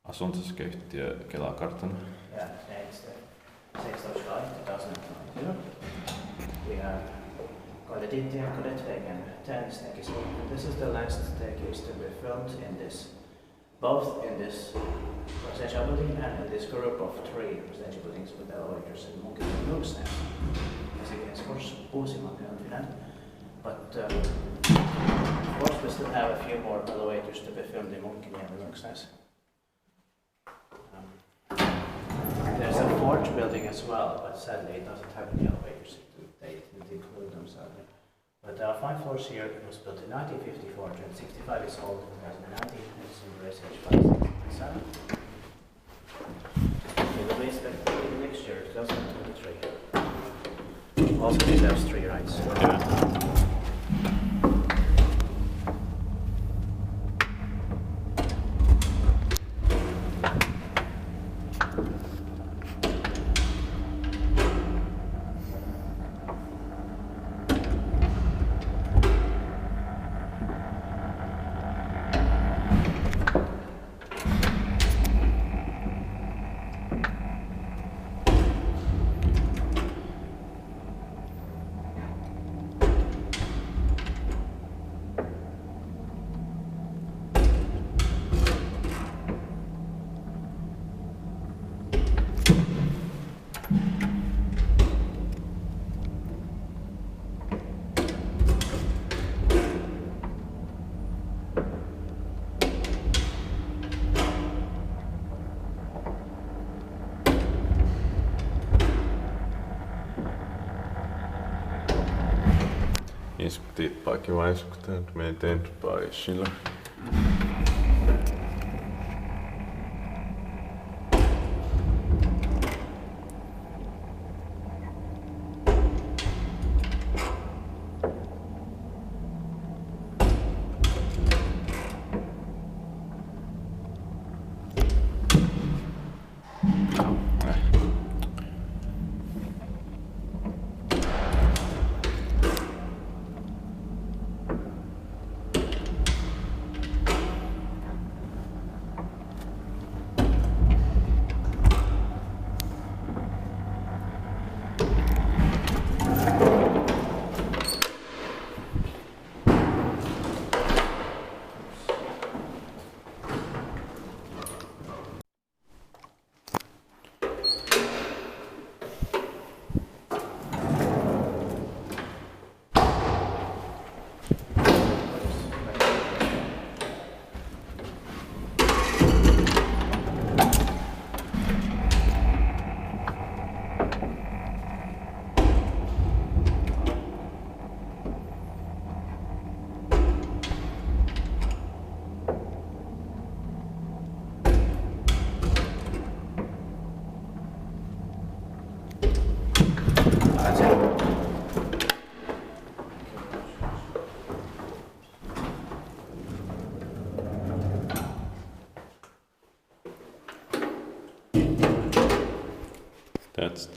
Asuntoskeittiö Kela-kartan. Yeah, it's the 6th of July 2019. We have Kadetintie and Kadetintie and 10 steg. This is the last staircase to be filmed in this, both in this residential building and in this group of 3 residential buildings with elevators in Munkkiniemi and Munkkiniemi. As you can see, Uusimaa in Finland. But of course we still have a few more elevators to be filmed in Munkkiniemi and Munkkiniemi. There's a 4th building as well, but sadly it doesn't have any elevators. They didn't include them, sadly. But there are 5 floors here. It was built in 1954, 65 years old, 2019, and it's in the residential 567. It will be inspected next year, 2023. Also deserves 3 rights. Yeah. Diskutiert war executado, maintained by Schiller. That's